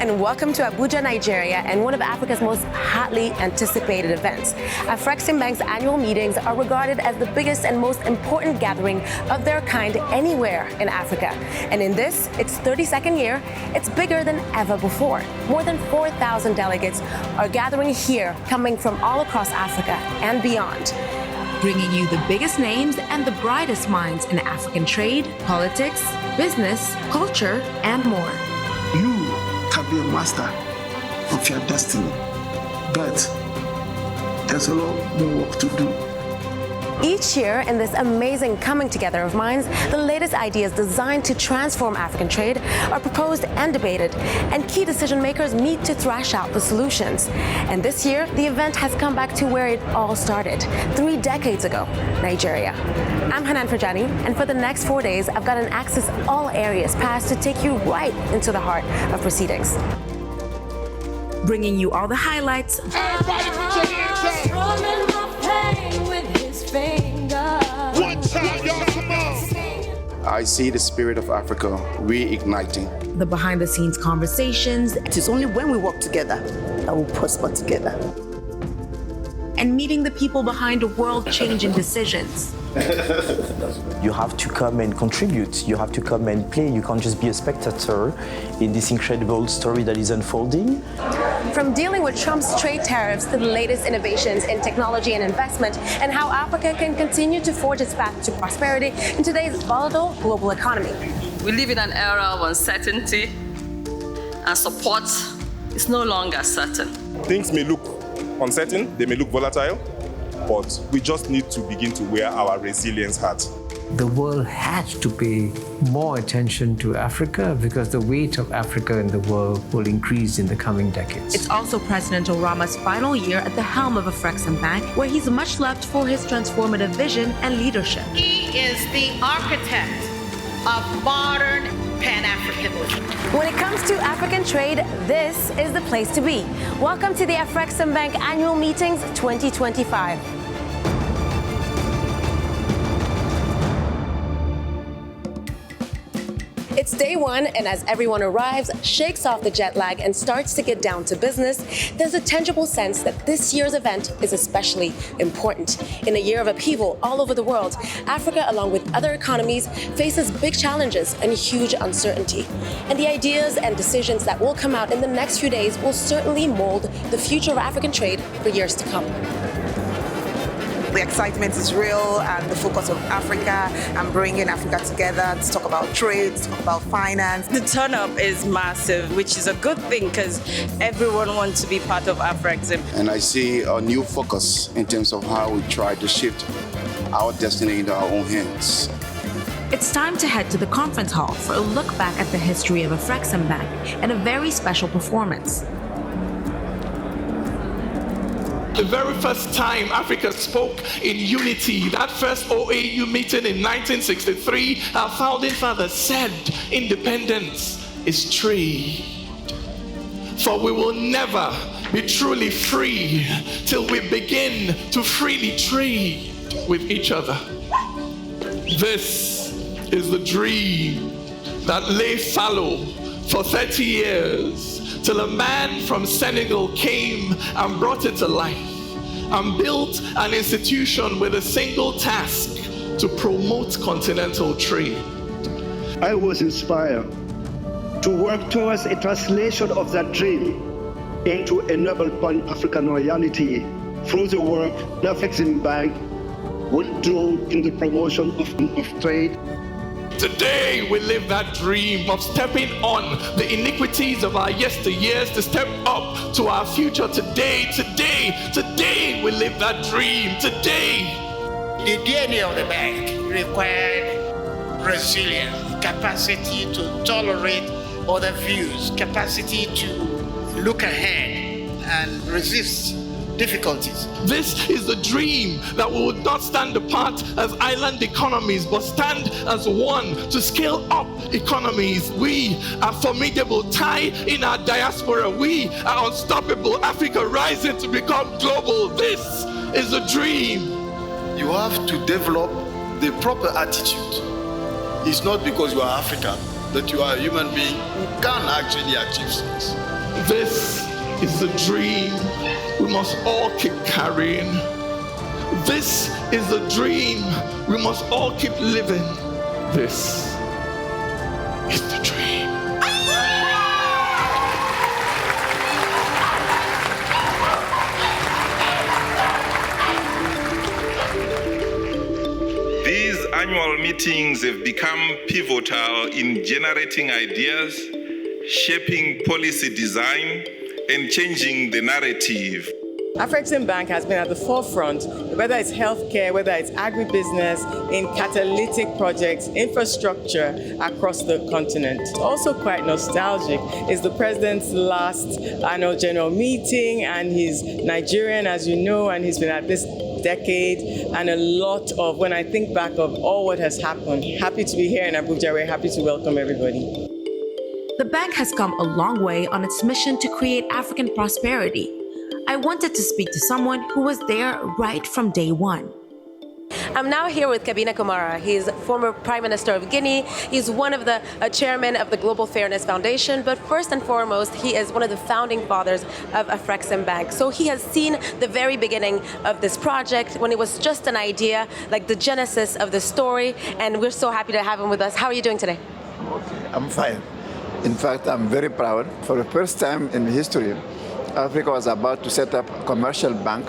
and welcome to Abuja, Nigeria, and one of Africa's most hotly anticipated events. Afreximbank's annual meetings are regarded as the biggest and most important gathering of their kind anywhere in Africa. And in this, its 32nd year, it's bigger than ever before. More than 4,000 delegates are gathering here, coming from all across Africa and beyond, bringing you the biggest names and the brightest minds in African trade, politics, business, culture, and more. You can be a master of your destiny, but there's a lot more work to do. Each year, in this amazing coming together of minds, the latest ideas designed to transform African trade are proposed and debated, and key decision makers meet to thrash out the solutions. And this year, the event has come back to where it all started, 3 decades ago, Nigeria. I'm Hanan Farjani, and for the next 4 days, I've got an Access All Areas pass to take you right into the heart of proceedings. Bringing you all the highlights. Everybody put your hands up. One time, y'all, come on. I see the spirit of Africa reigniting. The behind-the-scenes conversations. It is only when we work together that we prosper together. And meeting the people behind world-changing decisions. You have to come and contribute. You have to come and play. You can't just be a spectator in this incredible story that is unfolding. From dealing with Trump's trade tariffs to the latest innovations in technology and investment, and how Africa can continue to forge its path to prosperity in today's volatile global economy. We live in an era of uncertainty, and support is no longer certain. Things may look uncertain, they may look volatile, but we just need to begin to wear our resilience hat. The world has to pay more attention to Africa because the weight of Africa in the world will increase in the coming decades. It's also President Orama's final year at the helm of Afreximbank, where he's much loved for his transformative vision and leadership. He is the architect of modern Pan-Africanism. When it comes to African trade, this is the place to be. Welcome to the Afreximbank Annual Meetings 2025. It's day one, and as everyone arrives, shakes off the jet lag, and starts to get down to business, there's a tangible sense that this year's event is especially important. In a year of upheaval all over the world, Africa, along with other economies, faces big challenges and huge uncertainty. And the ideas and decisions that will come out in the next few days will certainly mold the future of African trade for years to come. The excitement is real, and the focus of Africa and bringing Africa together to talk about trade, to talk about finance. The turn-up is massive, which is a good thing because everyone wants to be part of Afrexim. And I see a new focus in terms of how we try to shift our destiny into our own hands. It's time to head to the conference hall for a look back at the history of Afreximbank and a very special performance. The very first time Africa spoke in unity, that first OAU meeting in 1963, our founding fathers said, independence is trade. For we will never be truly free till we begin to freely trade with each other. This is the dream that lay fallow for 30 years, till a man from Senegal came and brought it to life and built an institution with a single task: to promote continental trade. I was inspired to work towards a translation of that dream into a noble Pan-African reality through the work the Afreximbank will do in the promotion of trade. Today we live that dream of stepping on the iniquities of our yesteryears to step up to our future today. Today we live that dream. Today. The DNA of the bank required resilience, capacity to tolerate other views, capacity to look ahead and resist difficulties. This is the dream that we would not stand apart as island economies, but stand as one to scale up economies. We are formidable Thai in our diaspora. We are unstoppable Africa rising to become global. This is a dream. You have to develop the proper attitude. It's not because you are African that you are a human being who can actually achieve things. This is the dream we must all keep carrying. This is the dream we must all keep living. This is the dream. These annual meetings have become pivotal in generating ideas, shaping policy design, and changing the narrative. Afreximbank has been at the forefront, whether it's healthcare, whether it's agribusiness, in catalytic projects, infrastructure across the continent. It's also quite nostalgic. It's the president's last annual general meeting, and he's Nigerian, as you know, and he's been at this decade, and a lot of, when I think back of all what has happened, happy to be here in Abuja. We're happy to welcome everybody. The bank has come a long way on its mission to create African prosperity. I wanted to speak to someone who was there right from day one. I'm now here with Kabina Kumara. He's former Prime Minister of Guinea. He's one of the chairman of the Global Fairness Foundation. But first and foremost, he is one of the founding fathers of Afreximbank. So he has seen the very beginning of this project when it was just an idea, like the genesis of the story. And we're so happy to have him with us. How are you doing today? Okay, I'm fine. In fact, I'm very proud. For the first time in history, Africa was about to set up a commercial bank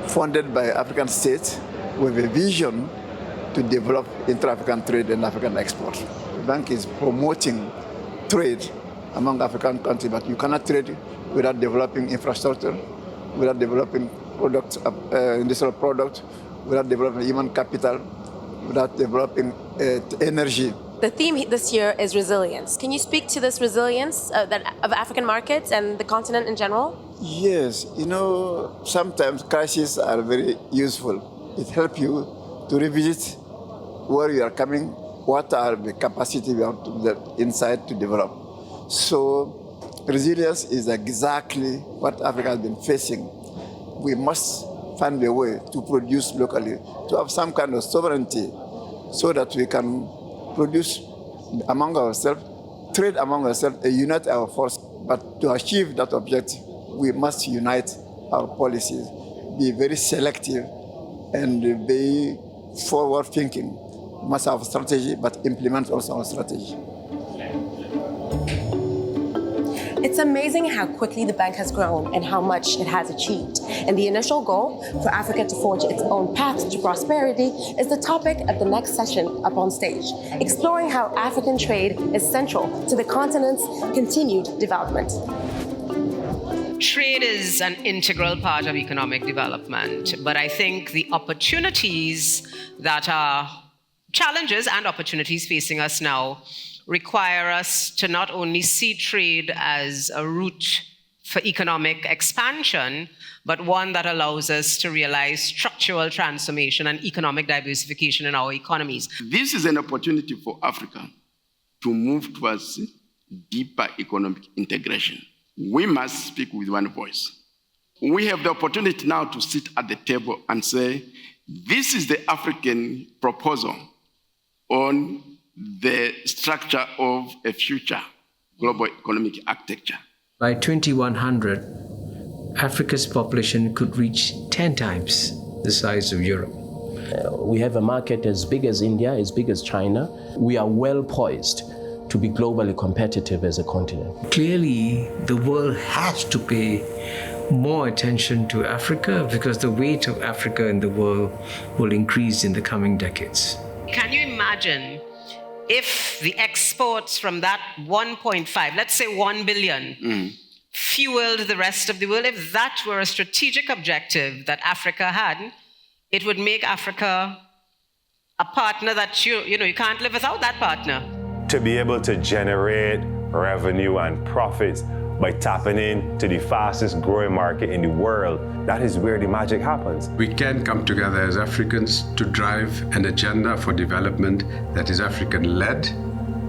funded by African states with a vision to develop intra-African trade and African export. The bank is promoting trade among African countries, but you cannot trade without developing infrastructure, without developing products, industrial products, without developing human capital, without developing energy. The theme this year is resilience. Can you speak to this resilience of African markets and the continent in general? Yes, you know, sometimes crises are very useful. It helps you to revisit where you are coming, what are the capacity you have to the inside to develop. So resilience is exactly what Africa has been facing. We must find a way to produce locally, to have some kind of sovereignty so that we can produce among ourselves, trade among ourselves, and unite our force. But to achieve that objective, we must unite our policies, be very selective, and be forward-thinking. We must have a strategy, but implement also our strategy. It's amazing how quickly the bank has grown and how much it has achieved. And the initial goal for Africa to forge its own path to prosperity is the topic of the next session up on stage, exploring how African trade is central to the continent's continued development. Trade is an integral part of economic development, but I think the opportunities that are challenges and opportunities facing us now require us to not only see trade as a route for economic expansion, but one that allows us to realize structural transformation and economic diversification in our economies. This is an opportunity for Africa to move towards deeper economic integration. We must speak with one voice. We have the opportunity now to sit at the table and say, this is the African proposal on the structure of a future global economic architecture. By 2100, Africa's population could reach 10 times the size of Europe. We have a market as big as India, as big as China. We are well poised to be globally competitive as a continent. Clearly, the world has to pay more attention to Africa because the weight of Africa in the world will increase in the coming decades. Can you imagine if the exports from that 1.5, let's say 1 billion, fueled the rest of the world? If that were a strategic objective that Africa had, it would make Africa a partner that you can't live without that partner. To be able to generate revenue and profits by tapping into the fastest growing market in the world, that is where the magic happens. We can come together as Africans to drive an agenda for development that is African-led,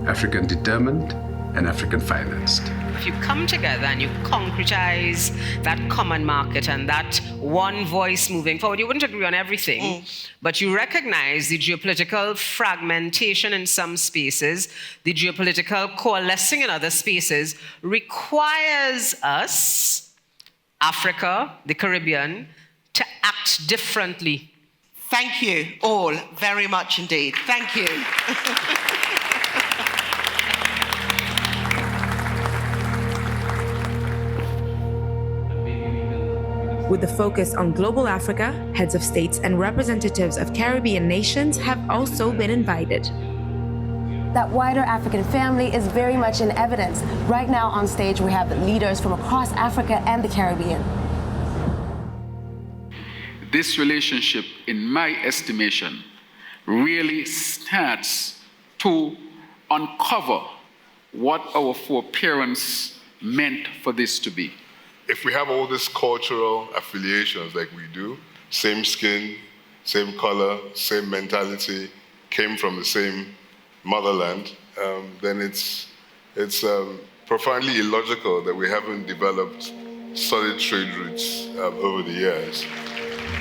African-determined, and African-financed. If you come together and you concretize that common market and that one voice moving forward. You wouldn't agree on everything, but you recognize the geopolitical fragmentation in some spaces, the geopolitical coalescing in other spaces requires us, Africa, the Caribbean, to act differently. Thank you all very much indeed. Thank you. With the focus on global Africa, heads of states and representatives of Caribbean nations have also been invited. That wider African family is very much in evidence. Right now on stage, we have leaders from across Africa and the Caribbean. This relationship, in my estimation, really starts to uncover what our foreparents meant for this to be. If we have all these cultural affiliations like we do, same skin, same color, same mentality, came from the same motherland, then it's profoundly illogical that we haven't developed solid trade routes over the years.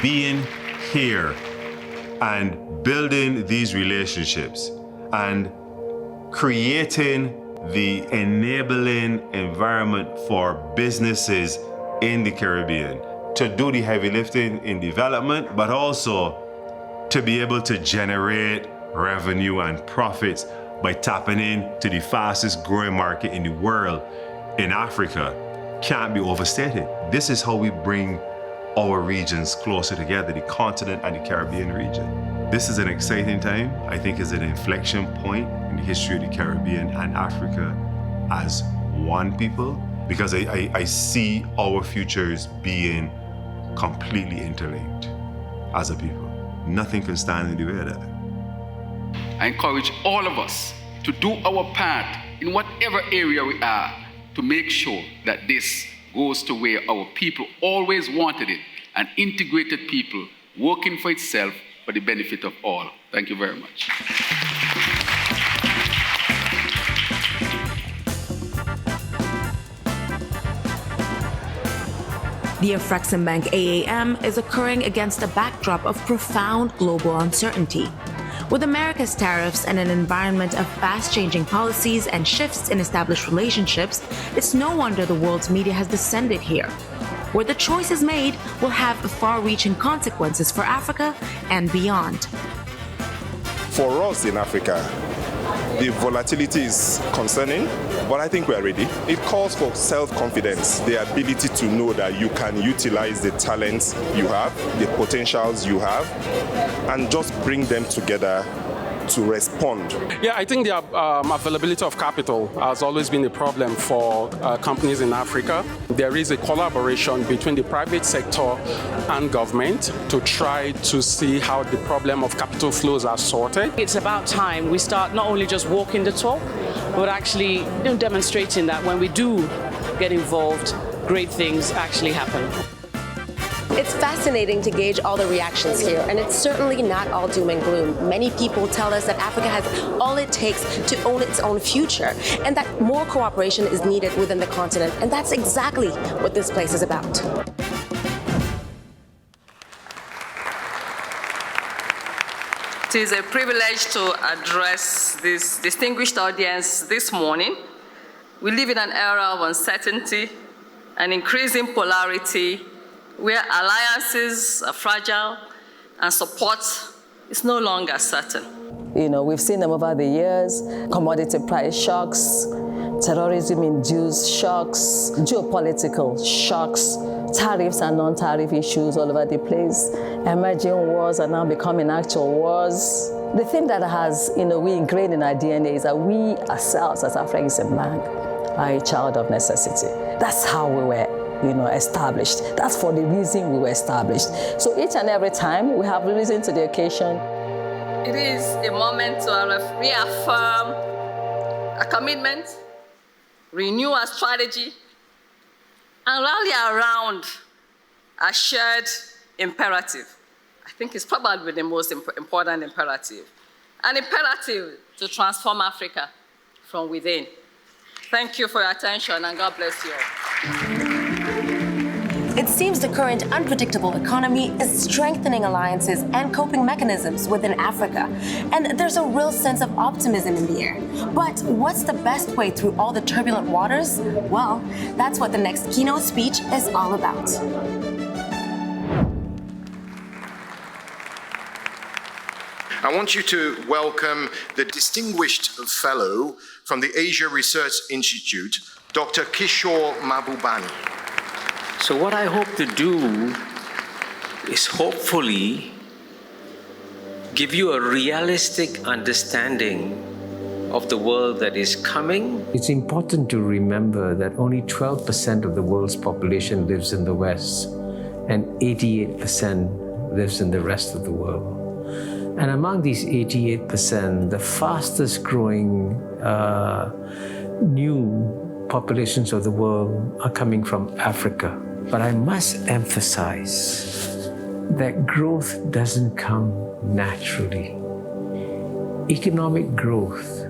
Being here and building these relationships and creating the enabling environment for businesses in the Caribbean to do the heavy lifting in development, but also to be able to generate revenue and profits by tapping into the fastest growing market in the world, in Africa, can't be overstated. This is how we bring our regions closer together, the continent and the Caribbean region. This is an exciting time. I think it's an inflection point in the history of the Caribbean and Africa as one people, because I see our futures being completely interlinked as a people. Nothing can stand in the way of that. I encourage all of us to do our part in whatever area we are to make sure that this goes to where our people always wanted it, an integrated people working for itself for the benefit of all. Thank you very much. The Afreximbank AAM is occurring against a backdrop of profound global uncertainty. With America's tariffs and an environment of fast-changing policies and shifts in established relationships, it's no wonder the world's media has descended here. Where the choices made will have far-reaching consequences for Africa and beyond. For us in Africa, the volatility is concerning, but I think we are ready. It calls for self-confidence, the ability to know that you can utilize the talents you have, the potentials you have, and just bring them together to respond. Yeah, I think the availability of capital has always been a problem for companies in Africa. There is a collaboration between the private sector and government to try to see how the problem of capital flows are sorted. It's about time we start not only just walking the talk, but actually demonstrating that when we do get involved, great things actually happen. It's fascinating to gauge all the reactions here, and it's certainly not all doom and gloom. Many people tell us that Africa has all it takes to own its own future, and that more cooperation is needed within the continent, and that's exactly what this place is about. It is a privilege to address this distinguished audience this morning. We live in an era of uncertainty and increasing polarity, where alliances are fragile and support is no longer certain. We've seen them over the years, commodity price shocks, terrorism-induced shocks, geopolitical shocks, tariffs and non-tariff issues all over the place. Emerging wars are now becoming actual wars. The thing that has, we ingrained in our DNA is that we ourselves as Afreximbank are a child of necessity. That's how we were established. That's for the reason we were established. So each and every time we have risen to the occasion. It is a moment to reaffirm a commitment, renew our strategy, and rally around a shared imperative. I think it's probably the most important imperative. An imperative to transform Africa from within. Thank you for your attention, and God bless you all. It seems the current unpredictable economy is strengthening alliances and coping mechanisms within Africa, and there's a real sense of optimism in the air. But what's the best way through all the turbulent waters? Well, that's what the next keynote speech is all about. I want you to welcome the distinguished fellow from the Asia Research Institute, Dr. Kishore Mahbubani. So what I hope to do is hopefully give you a realistic understanding of the world that is coming. It's important to remember that only 12% of the world's population lives in the West and 88% lives in the rest of the world. And among these 88%, the fastest growing new populations of the world are coming from Africa. But I must emphasize that growth doesn't come naturally. Economic growth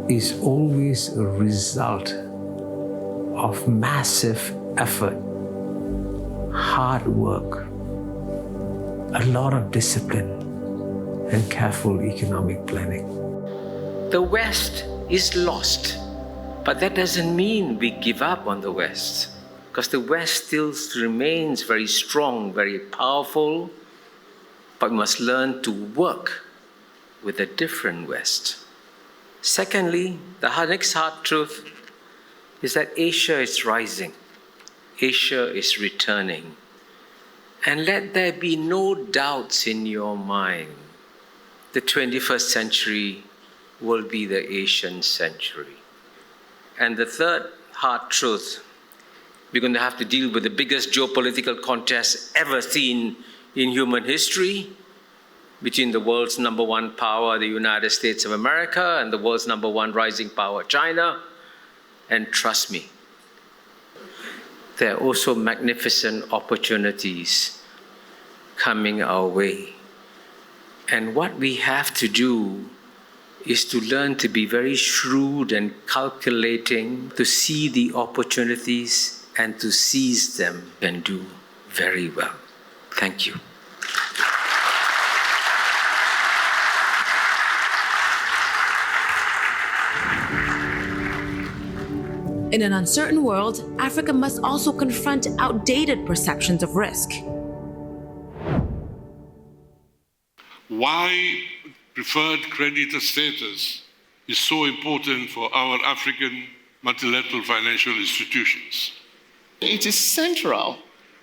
is always a result of massive effort, hard work, a lot of discipline, and careful economic planning. The West is lost, but that doesn't mean we give up on the West, because the West still remains very strong, very powerful, but we must learn to work with a different West. Secondly, the next hard truth is that Asia is rising. Asia is returning. And let there be no doubts in your mind. The 21st century will be the Asian century. And the third hard truth, we're going to have to deal with the biggest geopolitical contest ever seen in human history between the world's number one power, the United States of America, and the world's number one rising power, China. And trust me, there are also magnificent opportunities coming our way. And what we have to do is to learn to be very shrewd and calculating, to see the opportunities and to seize them and do very well. Thank you. In an uncertain world, Africa must also confront outdated perceptions of risk. Why preferred creditor status is so important for our African multilateral financial institutions. It is central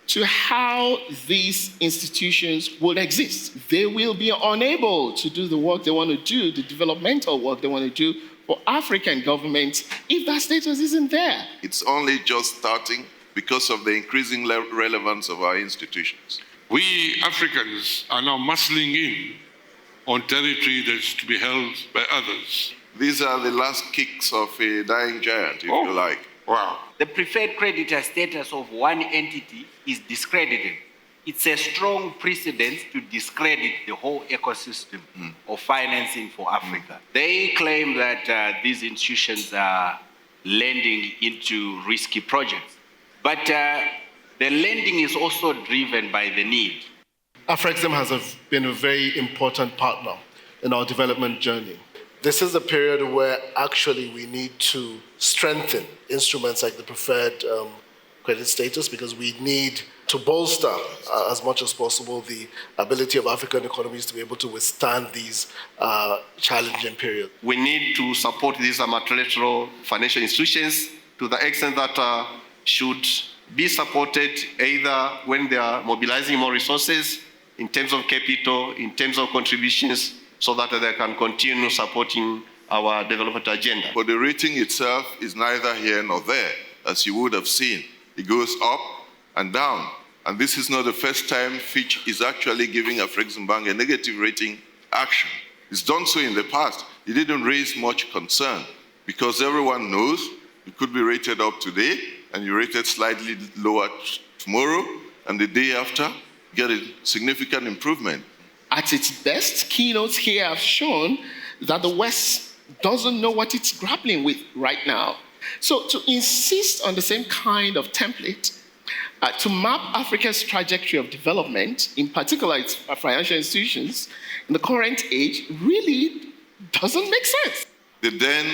to how these institutions will exist. They will be unable to do the work they want to do, the developmental work they want to do for African governments if that status isn't there. It's only just starting because of the increasing relevance of our institutions. We Africans are now muscling in on territory that's to be held by others. These are the last kicks of a dying giant, if you like. Wow. The preferred creditor status of one entity is discredited. It's a strong precedent to discredit the whole ecosystem of financing for Africa. They claim that these institutions are lending into risky projects. But the lending is also driven by the need. Afrexim has been a very important partner in our development journey. This is a period where actually we need to strengthen instruments like the preferred credit status, because we need to bolster as much as possible the ability of African economies to be able to withstand these challenging periods. We need to support these multilateral financial institutions to the extent that should be supported either when they are mobilizing more resources in terms of capital, in terms of contributions, so that they can continue supporting our development agenda. But the rating itself is neither here nor there, as you would have seen. It goes up and down. And this is not the first time Fitch is actually giving Afreximbank a negative rating action. It's done so in the past. It didn't raise much concern because everyone knows you could be rated up today and you rated slightly lower tomorrow, and the day after, get a significant improvement. At its best, keynotes here have shown that the West doesn't know what it's grappling with right now. So to insist on the same kind of template to map Africa's trajectory of development, in particular its financial institutions, in the current age, really doesn't make sense. They then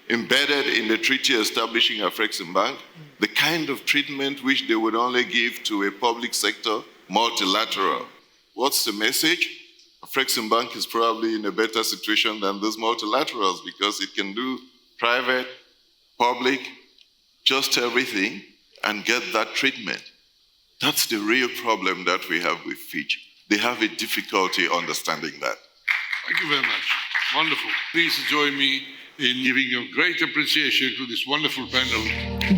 embedded in the treaty establishing Afreximbank the kind of treatment which they would only give to a public sector multilateral. What's the message? Afreximbank is probably in a better situation than those multilaterals because it can do private, public, just everything and get that treatment. That's the real problem that we have with Fitch. They have a difficulty understanding that. Thank you very much. Wonderful. Please join me in giving a great appreciation to this wonderful panel.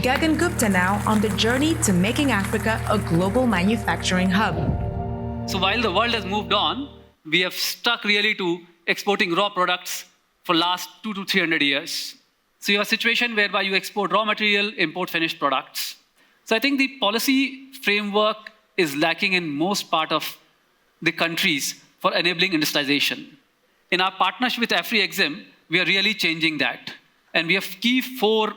Gagan Gupta now on the journey to making Africa a global manufacturing hub. So while the world has moved on, we have stuck really to exporting raw products for last 200 to 300 years. So you have a situation whereby you export raw material, import finished products. So I think the policy framework is lacking in most part of the countries for enabling industrialization. In our partnership with Afrexim, we are really changing that. And we have key 4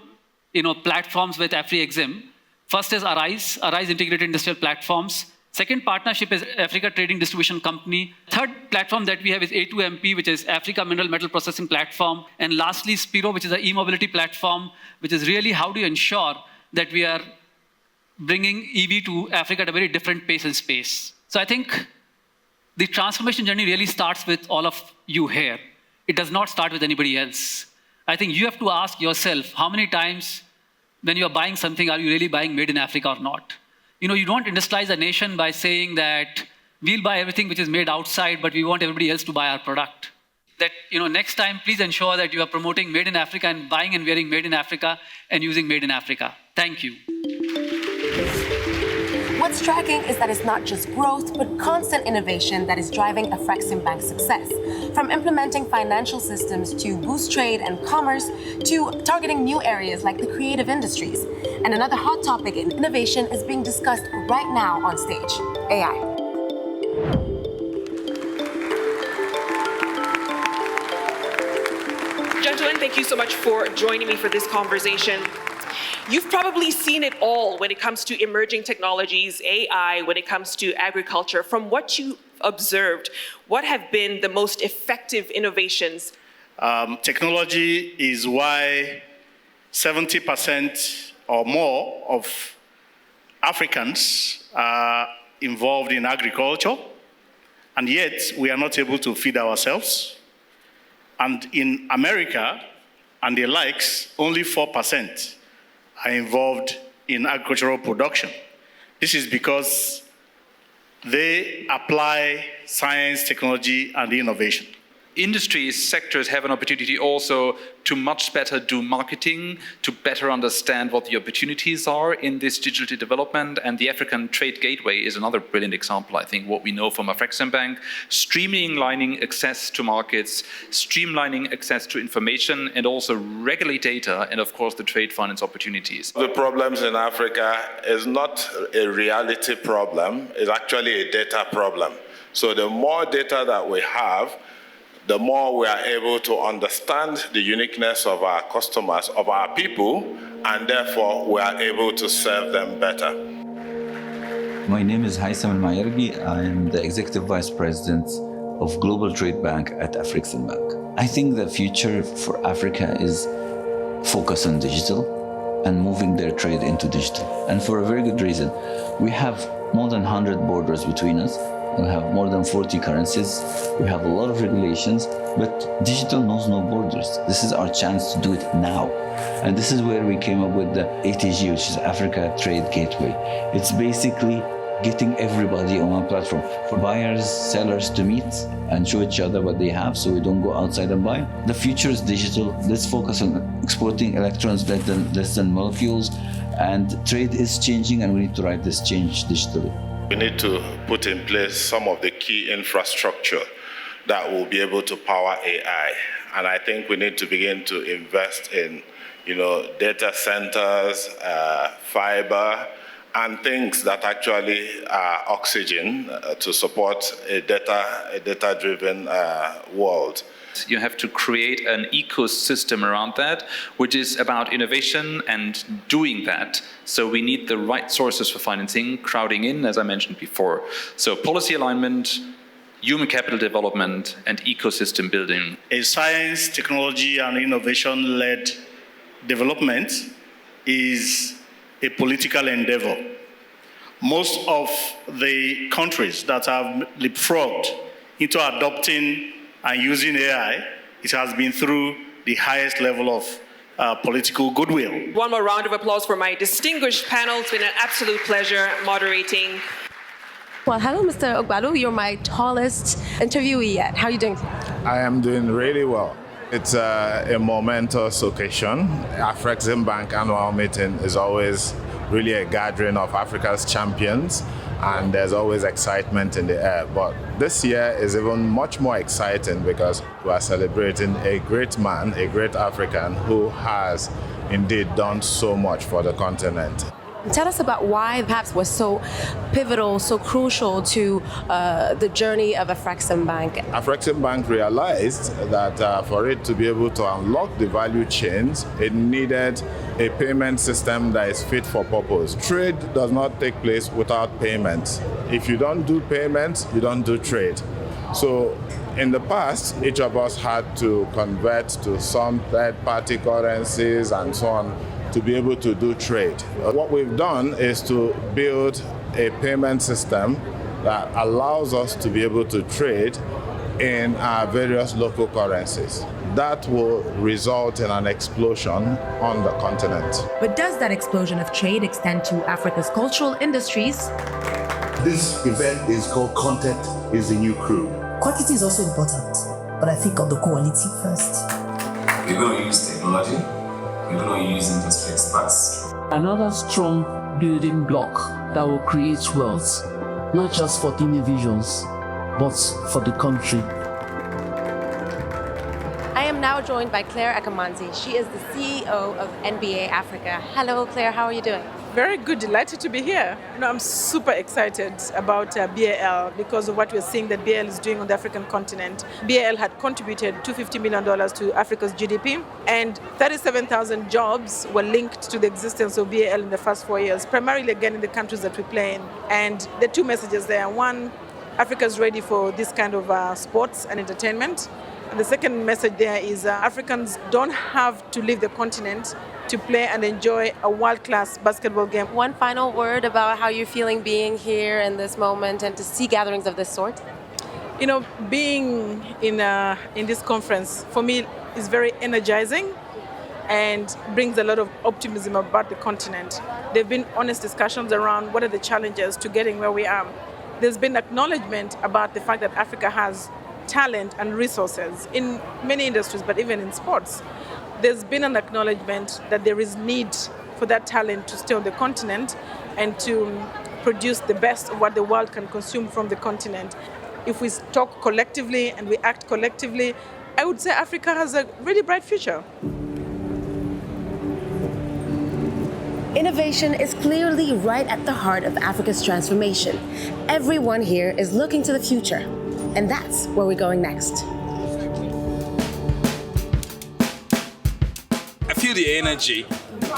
platforms with Afrexim. First is Arise Integrated Industrial Platforms. Second partnership is Africa Trading Distribution Company. Third platform that we have is A2MP, which is Africa Mineral Metal Processing Platform. And lastly, Spiro, which is an e-mobility platform, which is really how do you ensure that we are bringing EV to Africa at a very different pace and space. So I think the transformation journey really starts with all of you here. It does not start with anybody else. I think you have to ask yourself, how many times when you are buying something, are you really buying made in Africa or not? You don't industrialize a nation by saying that we'll buy everything which is made outside, but we want everybody else to buy our product. That, next time, please ensure that you are promoting made in Africa and buying and wearing made in Africa and using made in Africa. Thank you. What's striking is that it's not just growth, but constant innovation that is driving Afreximbank's success. From implementing financial systems to boost trade and commerce, to targeting new areas like the creative industries. And another hot topic in innovation is being discussed right now on stage, AI. Gentlemen, thank you so much for joining me for this conversation. You've probably seen it all when it comes to emerging technologies, AI, when it comes to agriculture. From what you observed, what have been the most effective innovations? Technology is why 70% or more of Africans are involved in agriculture, and yet we are not able to feed ourselves. And in America and the likes, only 4% are involved in agricultural production. This is because they apply science, technology, and innovation. Industry sectors have an opportunity also to much better do marketing, to better understand what the opportunities are in this digital development. And the African Trade Gateway is another brilliant example, I think, what we know from Afreximbank, streamlining access to markets, streamlining access to information, and also regulate data, and of course the trade finance opportunities. The problems in Africa is not a reality problem, it's actually a data problem. So the more data that we have, the more we are able to understand the uniqueness of our customers, of our people, and therefore we are able to serve them better. My name is Haitham Al-Mayargi. I am the Executive Vice President of Global Trade Bank at Afreximbank. I think the future for Africa is focus on digital and moving their trade into digital. And for a very good reason. We have more than 100 borders between us. We have more than 40 currencies. We have a lot of regulations, but digital knows no borders. This is our chance to do it now. And this is where we came up with the ATG, which is Africa Trade Gateway. It's basically getting everybody on one platform for buyers, sellers to meet and show each other what they have so we don't go outside and buy. The future is digital. Let's focus on exporting electrons less than molecules. And trade is changing, and we need to ride this change digitally. We need to put in place some of the key infrastructure that will be able to power AI. And I think we need to begin to invest in, data centers, fiber, and things that actually are oxygen to support a data-driven world. that. You have to create an ecosystem around that, which is about innovation and doing that. So we need the right sources for financing, crowding in, as I mentioned before. So policy alignment, human capital development, and ecosystem building. A science, technology, and innovation-led development is a political endeavor. Most of the countries that have leapfrogged into adopting and using AI, it has been through the highest level of political goodwill. One more round of applause for my distinguished panel. It's been an absolute pleasure moderating. Well, hello, Mr. Ogbalu. You're my tallest interviewee yet. How are you doing? I am doing really well. It's a momentous occasion. Afreximbank annual meeting is always really a gathering of Africa's champions, and there's always excitement in the air. But this year is even much more exciting because we are celebrating a great man, a great African who has indeed done so much for the continent. Tell us about why perhaps was so pivotal, so crucial to the journey of Afreximbank. Afreximbank realized that for it to be able to unlock the value chains, it needed a payment system that is fit for purpose. Trade does not take place without payments. If you don't do payments, you don't do trade. So in the past, each of us had to convert to some third-party currencies and so on to be able to do trade. What we've done is to build a payment system that allows us to be able to trade in our various local currencies. That will result in an explosion on the continent. But does that explosion of trade extend to Africa's cultural industries? This event is called Content is the New Crude. Quantity is also important, but I think of the quality first. We're going to use technology. We're going to use industry experts. Another strong building block that will create wealth, not just for individuals, but for the country. I am now joined by Claire Akamanzi. She is the CEO of NBA Africa. Hello, Claire. How are you doing? Very good, delighted to be here. I'm super excited about BAL because of what we're seeing that BAL is doing on the African continent. BAL had contributed $250 million to Africa's GDP, and 37,000 jobs were linked to the existence of BAL in the first 4 years, primarily again in the countries that we play in. And there are two messages there. One, Africa is ready for this kind of sports and entertainment. And the second message there is Africans don't have to leave the continent to play and enjoy a world-class basketball game. One final word about how you're feeling being here in this moment and to see gatherings of this sort? Being in this conference, for me, is very energizing and brings a lot of optimism about the continent. There have been honest discussions around what are the challenges to getting where we are. There's been acknowledgement about the fact that Africa has talent and resources in many industries, but even in sports. There's been an acknowledgement that there is need for that talent to stay on the continent and to produce the best of what the world can consume from the continent. If we talk collectively and we act collectively, I would say Africa has a really bright future. Innovation is clearly right at the heart of Africa's transformation. Everyone here is looking to the future, and that's where we're going next. I feel the energy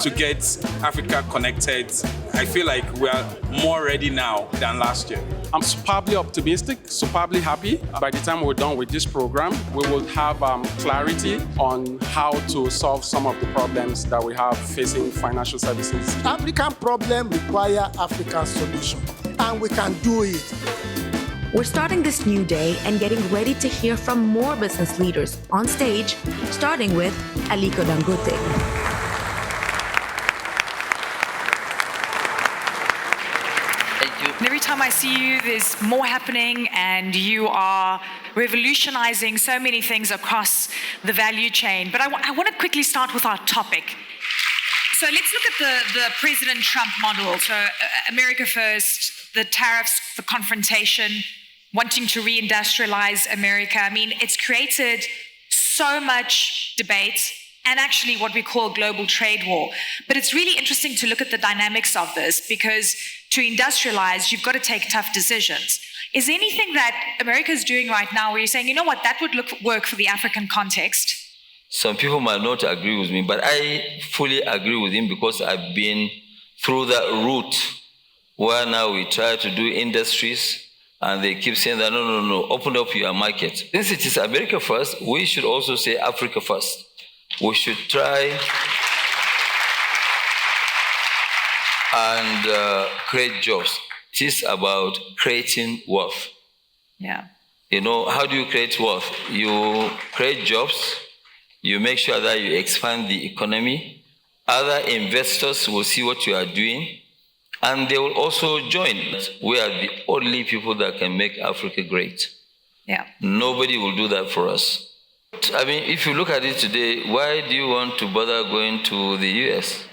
to get Africa connected. I feel like we are more ready now than last year. I'm superbly optimistic, superbly happy. By the time we're done with this program, we will have clarity on how to solve some of the problems that we have facing financial services. African problem require African solution, and we can do it. We're starting this new day and getting ready to hear from more business leaders on stage, starting with Aliko Dangote. And every time I see you, there's more happening, and you are revolutionizing so many things across the value chain. But I want to quickly start with our topic. So let's look at the President Trump model. So America first, the tariffs, the confrontation, wanting to reindustrialize America. I mean, it's created so much debate and actually what we call global trade war. But it's really interesting to look at the dynamics of this, because to industrialize, you've got to take tough decisions. Is there anything that America is doing right now where you're saying, you know what, that would work for the African context? Some people might not agree with me, but I fully agree with him because I've been through that route where now we try to do industries and they keep saying that, no, open up your market. Since it is America first, we should also say Africa first. We should try and create jobs. It is about creating wealth. Yeah. You know, how do you create wealth? You create jobs. You make sure that you expand the economy. Other investors will see what you are doing, and they will also join. We are the only people that can make Africa great. Yeah. Nobody will do that for us. I mean, if you look at it today, why do you want to bother going to the US?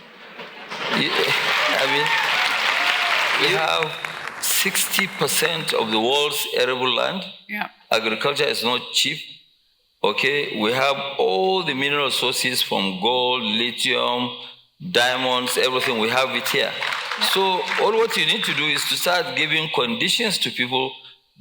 I mean, we have 60% of the world's arable land. Yeah. Agriculture is not cheap. Okay, we have all the mineral sources from gold, lithium, diamonds, everything. We have it here. So all what you need to do is to start giving conditions to people.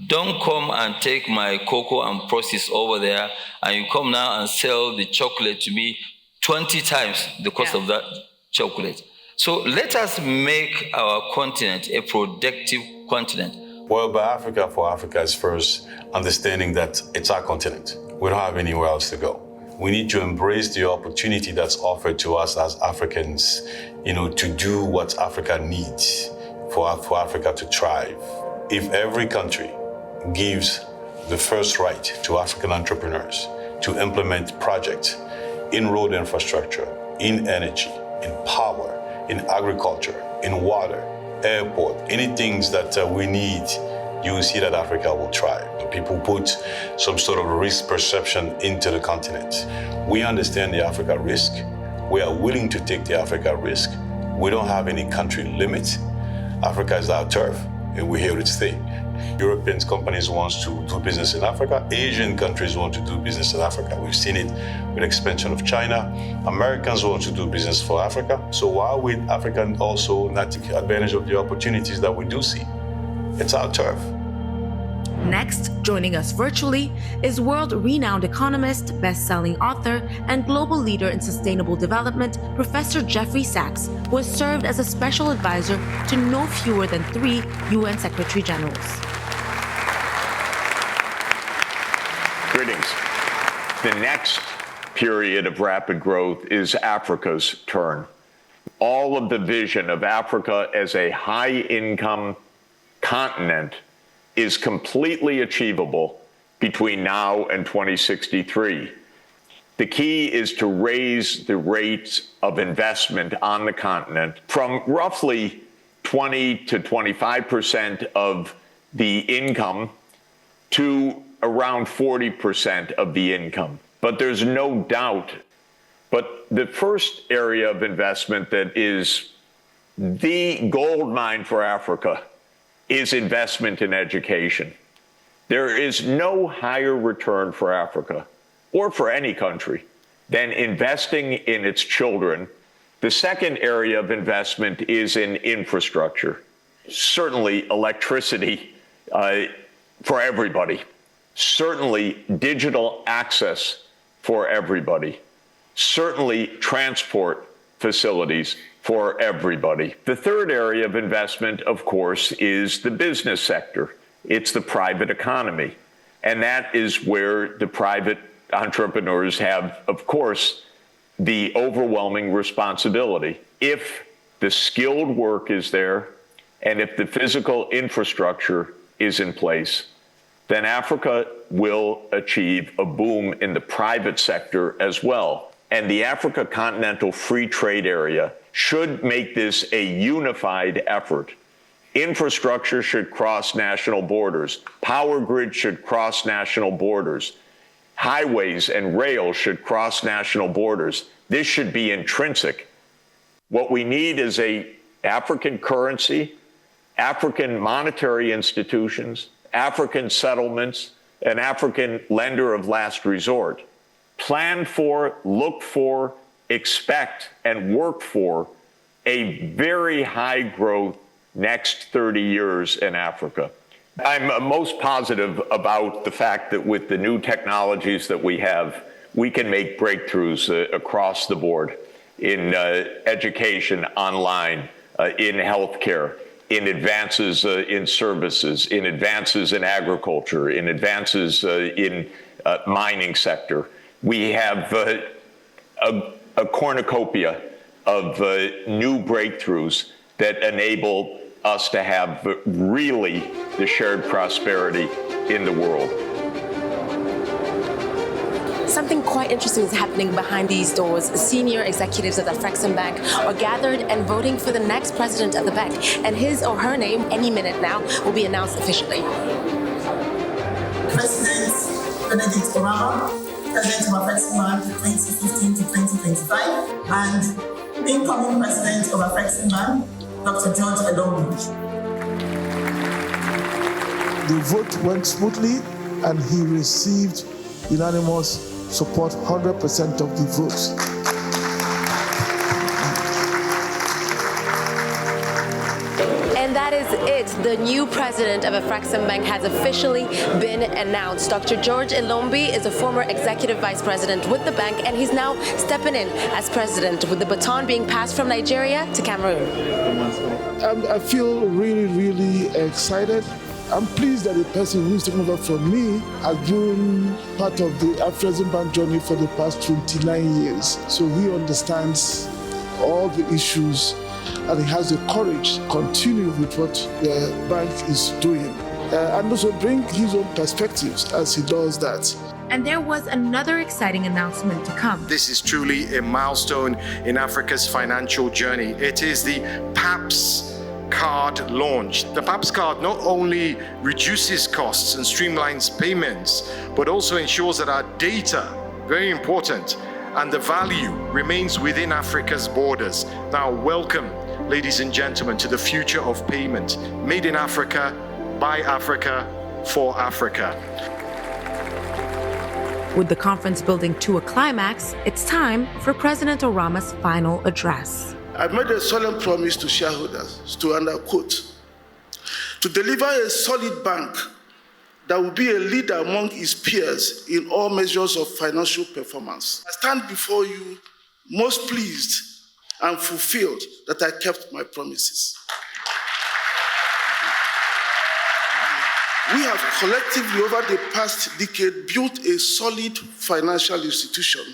Don't come and take my cocoa and process over there, and you come now and sell the chocolate to me 20 times the cost of that chocolate. So let us make our continent a productive continent. Well, by Africa for Africa is first understanding that it's our continent. We don't have anywhere else to go. We need to embrace the opportunity that's offered to us as Africans, to do what Africa needs for Africa to thrive. If every country gives the first right to African entrepreneurs to implement projects in road infrastructure, in energy, in power, in agriculture, in water, airport, any things that we need, you will see that Africa will thrive. People put some sort of risk perception into the continent. We understand the Africa risk. We are willing to take the Africa risk. We don't have any country limit. Africa is our turf, and we're here to stay. European companies want to do business in Africa. Asian countries want to do business in Africa. We've seen it with expansion of China. Americans want to do business for Africa. So why would Africans also not take advantage of the opportunities that we do see? It's our turf. Next, joining us virtually is world-renowned economist, best-selling author, and global leader in sustainable development, Professor Jeffrey Sachs, who has served as a special advisor to no fewer than 3 UN Secretary Generals. Greetings. The next period of rapid growth is Africa's turn. All of the vision of Africa as a high-income continent is completely achievable between now and 2063. The key is to raise the rates of investment on the continent from roughly 20 to 25% of the income to around 40% of the income. But there's no doubt, but the first area of investment that is the gold mine for Africa is investment in education. There is no higher return for Africa, or for any country, than investing in its children. The second area of investment is in infrastructure. Certainly electricity for everybody. Certainly digital access for everybody. Certainly transport facilities for everybody. The third area of investment, of course, is the business sector. It's the private economy. And that is where the private entrepreneurs have, of course, the overwhelming responsibility. If the skilled work is there, and if the physical infrastructure is in place, then Africa will achieve a boom in the private sector as well. And the Africa Continental Free Trade Area should make this a unified effort. Infrastructure should cross national borders. Power grid should cross national borders. Highways and rail should cross national borders. This should be intrinsic. What we need is an African currency, African monetary institutions, African settlements, an African lender of last resort. Plan for, look for, expect, and work for a very high growth next 30 years in Africa. I'm most positive about the fact that with the new technologies that we have, we can make breakthroughs across the board in education, online, in healthcare, in advances in services, in advances in agriculture, in advances in mining sector. We have a cornucopia of new breakthroughs that enable us to have really the shared prosperity in the world. Something quite interesting is happening behind these doors. Senior executives of the Afreximbank are gathered and voting for the next president of the bank, and his or her name, any minute now, will be announced officially. President Benedict Orama, President of Afreximbank 2015 to 2025, and incoming President of Afreximbank, Dr. George Elomouji. The vote went smoothly and he received unanimous support, 100% of the votes. And that is it. The new president of Afreximbank has officially been announced. Dr. George Elomouji is a former executive vice president with the bank, and he's now stepping in as president, with the baton being passed from Nigeria to Cameroon. I feel really, really excited. I'm pleased that the person who's taken over from me has been part of the Afreximbank journey for the past 29 years. So he understands all the issues and he has the courage to continue with what the bank is doing. And also bring his own perspectives as he does that. And there was another exciting announcement to come. This is truly a milestone in Africa's financial journey. It is the PAPS card launch. The PAPS card not only reduces costs and streamlines payments, but also ensures that our data, very important, and the value remains within Africa's borders. Now, welcome, ladies and gentlemen, to the future of payment. Made in Africa, by Africa, for Africa. With the conference building to a climax, it's time for President Orama's final address. I made a solemn promise to shareholders to, and I quote, to deliver a solid bank that will be a leader among its peers in all measures of financial performance. I stand before you most pleased and fulfilled that I kept my promises. We have collectively over the past decade built a solid financial institution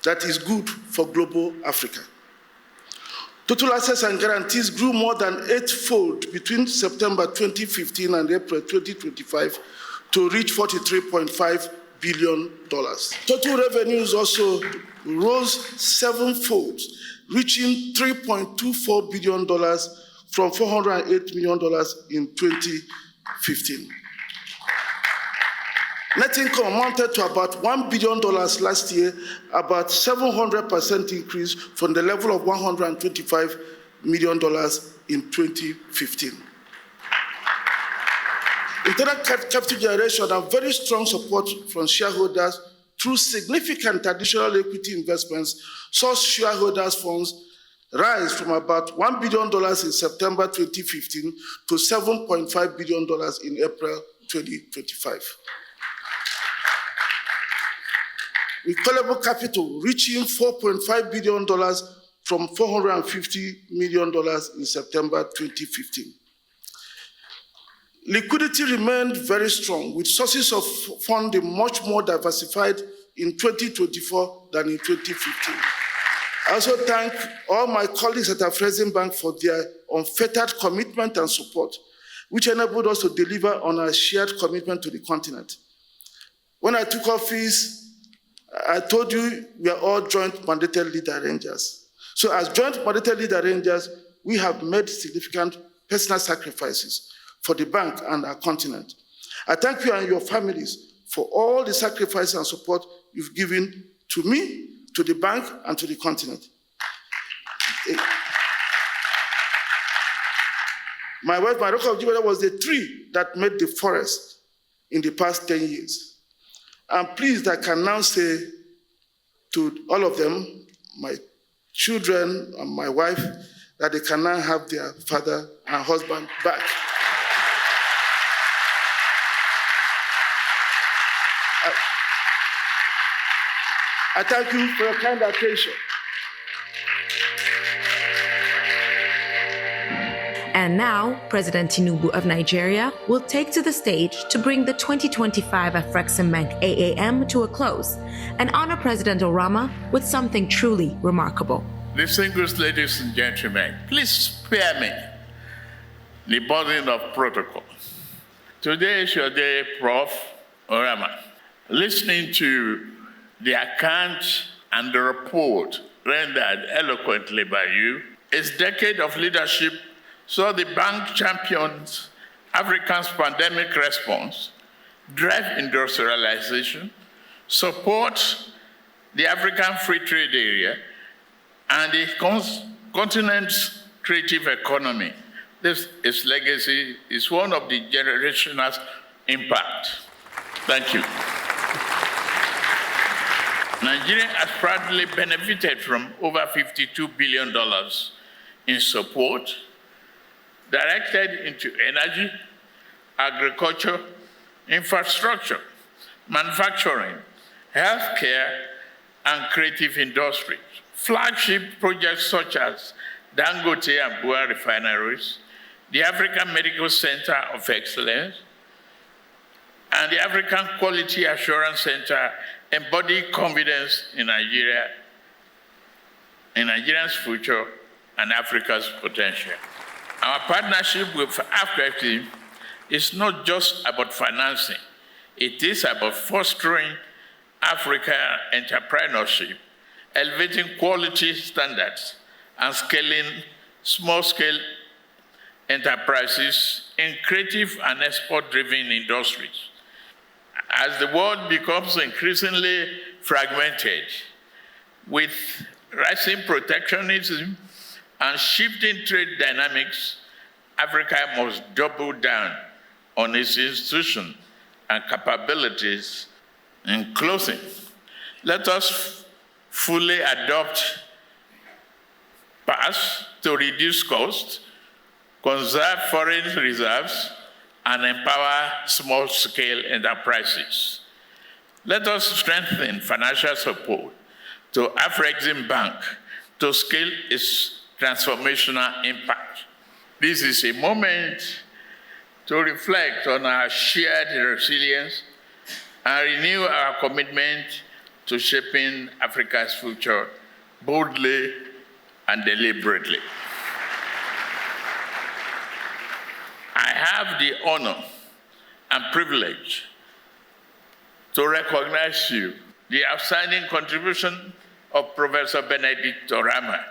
that is good for global Africa. Total assets and guarantees grew more than 8-fold between September 2015 and April 2025 to reach $43.5 billion. Total revenues also rose 7-fold, reaching $3.24 billion from $408 million in 2015. Net income amounted to about $1 billion last year, about 700% increase from the level of $125 million in 2015. Internal capital generation and very strong support from shareholders through significant additional equity investments saw shareholders' funds rise from about $1 billion in September 2015 to $7.5 billion in April 2025. With callable capital reaching $4.5 billion from $450 million in September 2015. Liquidity remained very strong, with sources of funding much more diversified in 2024 than in 2015. I also thank all my colleagues at Afreximbank for their unfettered commitment and support, which enabled us to deliver on our shared commitment to the continent. When I took office, I told you we are all joint mandated lead arrangers. So as joint mandated lead arrangers, we have made significant personal sacrifices for the bank and our continent. I thank you and your families for all the sacrifices and support you've given to me, to the bank, and to the continent. My wife, my record of Jibeda, was the tree that made the forest in the past 10 years. I'm pleased I can now say to all of them, my children and my wife, that they can now have their father and husband back. I thank you for your kind attention. And now, President Tinubu of Nigeria will take to the stage to bring the 2025 Afreximbank AAM to a close and honor President Orama with something truly remarkable. Distinguished ladies and gentlemen, please spare me the burden of protocol. Today is your day, Prof. Orama. Listening to the account and the report rendered eloquently by you, its decade of leadership saw the bank champions Africa's pandemic response, drive industrialization, support the African Free Trade Area, and the continent's creative economy. Its legacy is one of the generational impact. Thank you. Nigeria has proudly benefited from over $52 billion in support directed into energy, agriculture, infrastructure, manufacturing, healthcare, and creative industries. Flagship projects such as Dangote and Bua refineries, the African Medical Center of Excellence, and the African Quality Assurance Center embody confidence in Nigeria, in Nigeria's future and Africa's potential. Our partnership with Afreximbank is not just about financing. It is about fostering African entrepreneurship, elevating quality standards, and scaling small-scale enterprises in creative and export-driven industries. As the world becomes increasingly fragmented, with rising protectionism and shifting trade dynamics, Africa must double down on its institutions and capabilities. In closing, let us fully adopt PASS to reduce costs, conserve foreign reserves, and empower small-scale enterprises. Let us strengthen financial support to Afreximbank to scale its transformational impact. This is a moment to reflect on our shared resilience and renew our commitment to shaping Africa's future boldly and deliberately. I have the honor and privilege to recognize you, the outstanding contribution of Professor Benedict Orama,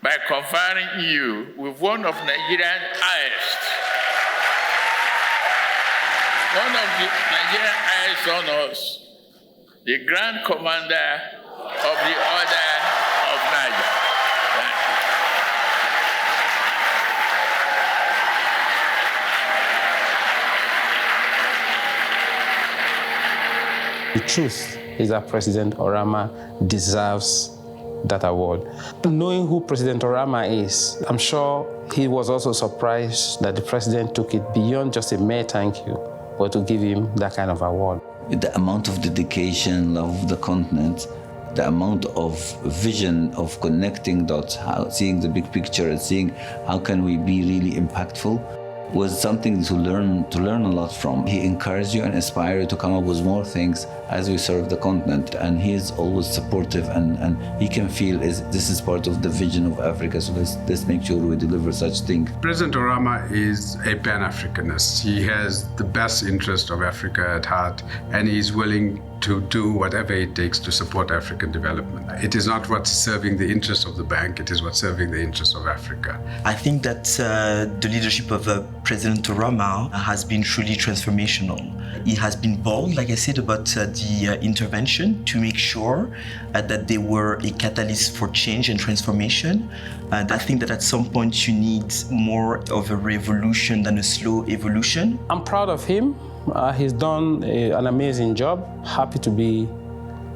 by conferring you with one of Nigeria's highest honors, the Grand Commander of the Order of Niger. The truth is that President Orama deserves that award. Knowing who President Orama is, I'm sure he was also surprised that the president took it beyond just a mere thank you, but to give him that kind of award. The amount of dedication, love of the continent, the amount of vision of connecting dots, seeing the big picture and seeing how can we be really impactful, was something to learn a lot from. He encouraged you and inspired you to come up with more things as we serve the continent, and he is always supportive, and he can feel this is part of the vision of Africa, so let's make sure we deliver such things. President Orama is a Pan-Africanist. He has the best interest of Africa at heart, and he's willing to do whatever it takes to support African development. It is not what's serving the interest of the bank, it is what's serving the interest of Africa. I think that the leadership of President Orama has been truly transformational. He has been bold, like I said, about the intervention to make sure that they were a catalyst for change and transformation. And I think that at some point you need more of a revolution than a slow evolution. I'm proud of him. He's done an amazing job. Happy to be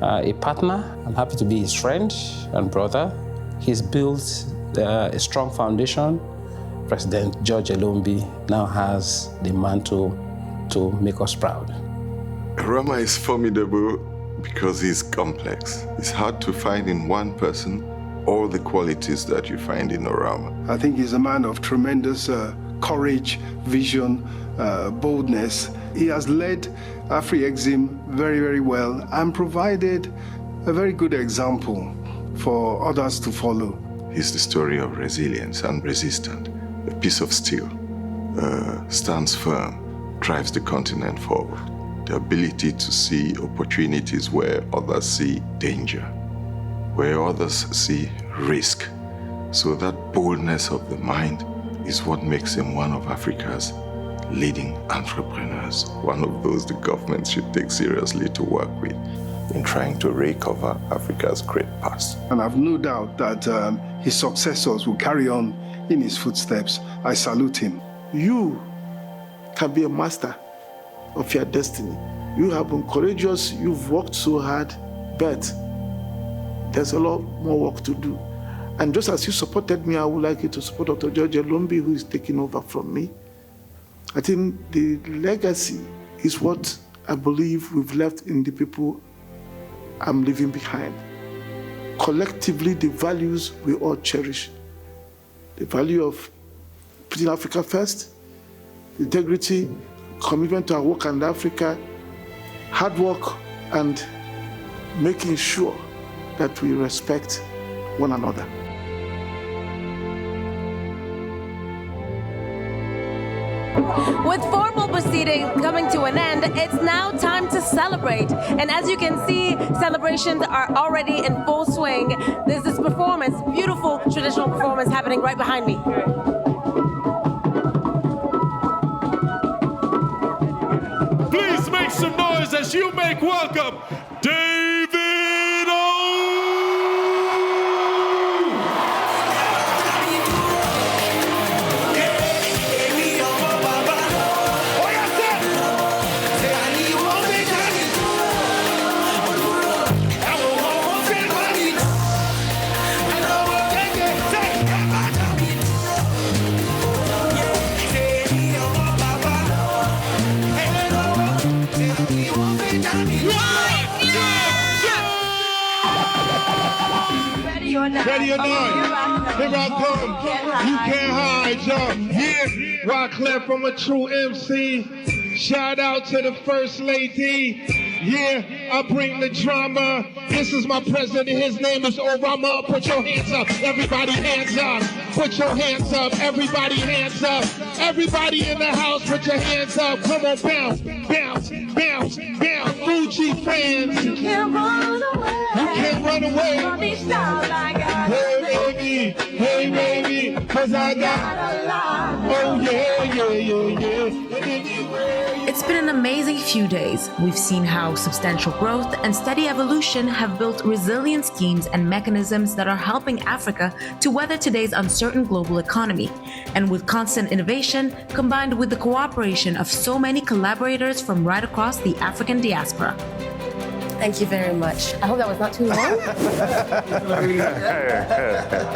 a partner. I'm happy to be his friend and brother. He's built a strong foundation. President George Elombi now has the mantle to make us proud. Orama is formidable because he's complex. It's hard to find in one person all the qualities that you find in Orama. I think he's a man of tremendous courage, vision, boldness. He has led Afrexim very, very well and provided a very good example for others to follow. He's the story of resilience and resistance. A piece of steel stands firm, drives the continent forward. The ability to see opportunities where others see danger, where others see risk. So that boldness of the mind is what makes him one of Africa's leading entrepreneurs, one of those the government should take seriously to work with in trying to recover Africa's great past. And I've no doubt that his successors will carry on in his footsteps. I salute him. You can be a master of your destiny. You have been courageous, you've worked so hard, but there's a lot more work to do. And just as you supported me, I would like you to support Dr. George Elombi, who is taking over from me. I think the legacy is what I believe we've left in the people I'm leaving behind. Collectively, the values we all cherish. The value of putting Africa first, integrity, commitment to our work in Africa, hard work, and making sure that we respect one another. With formal proceedings coming to an end, it's now time to celebrate. And as you can see, celebrations are already in full swing. There's this performance, beautiful traditional performance happening right behind me. Please make some noise as you make welcome David O. Ready or not, here I come. You can't hide, y'all. Yeah, Wyclef, I'm a true MC. Shout out to the First Lady. Yeah, I bring the drama. This is my president. His name is Orama. Put your hands up. Everybody hands up. Put your hands up. Everybody hands up. Everybody in the house, put your hands up. Come on, bounce, bounce, bounce, bounce. Fuji fans. You can't run away. You can't run away. Hey baby, cause I got a lot. Oh yeah. It's been an amazing few days. We've seen how substantial growth and steady evolution have built resilient schemes and mechanisms that are helping Africa to weather today's uncertain global economy. And with constant innovation, combined with the cooperation of so many collaborators from right across the African diaspora. Thank you very much. I hope that was not too long.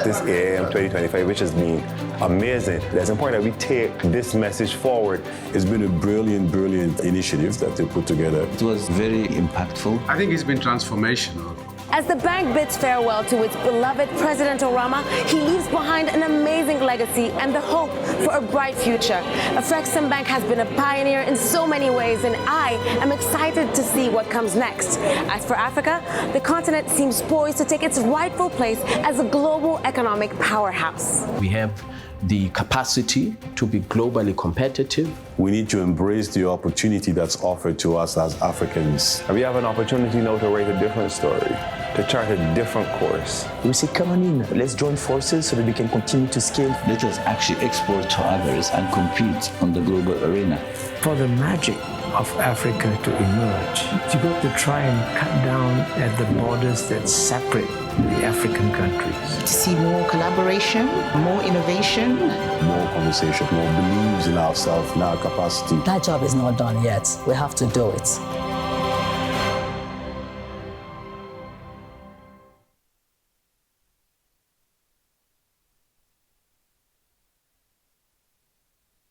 This AAM 2025, which has been amazing. It's important that we take this message forward. It's been a brilliant initiative that they put together. It was very impactful. I think it's been transformational. As the bank bids farewell to its beloved President Orama, he leaves behind an amazing legacy and the hope for a bright future. Afreximbank has been a pioneer in so many ways, and I am excited to see what comes next. As for Africa, the continent seems poised to take its rightful place as a global economic powerhouse. We have the capacity to be globally competitive. We need to embrace the opportunity that's offered to us as Africans. And we have an opportunity now to write a different story, to chart a different course. We say, come on in, let's join forces so that we can continue to scale. Let us actually export to others and compete on the global arena. For the magic of Africa to emerge, you got to try and cut down at the borders that separate the African countries. To see more collaboration, more innovation, more conversation, more beliefs in ourselves, in our capacity. That job is not done yet. We have to do it.